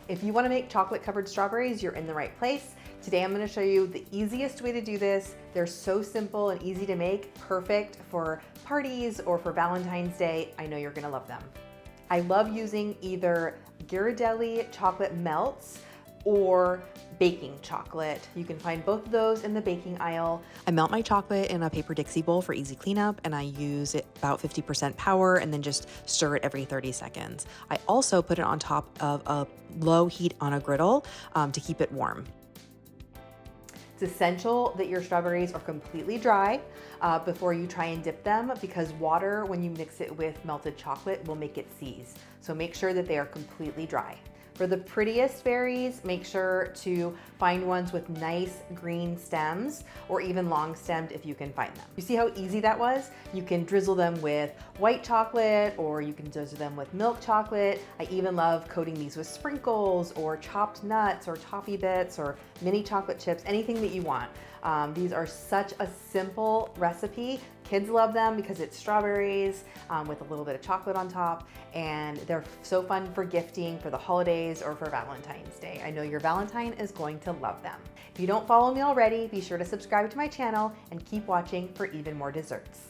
If you want to make chocolate covered strawberries, you're in the right place. Today I'm going to show you the easiest way to do this. They're so simple and easy to make, perfect for parties or for Valentine's Day. I know you're going to love them. I love using either Ghirardelli chocolate melts or baking chocolate. You can find both of those in the baking aisle. I melt my chocolate in a paper Dixie bowl for easy cleanup, and I use it about 50% power and then just stir it every 30 seconds. I also put it on top of a low heat on a griddle to keep it warm. It's essential that your strawberries are completely dry before you try and dip them, because water, when you mix it with melted chocolate, will make it seize. So make sure that they are completely dry. For the prettiest berries, make sure to find ones with nice green stems, or even long stemmed if you can find them. You see how easy that was? You can drizzle them with white chocolate, or you can drizzle them with milk chocolate. I even love coating these with sprinkles or chopped nuts or toffee bits or mini chocolate chips, anything that you want. These are such a simple recipe. Kids love them because it's strawberries with a little bit of chocolate on top, and they're so fun for gifting for the holidays or for Valentine's Day. I know your Valentine is going to love them. If you don't follow me already, be sure to subscribe to my channel and keep watching for even more desserts.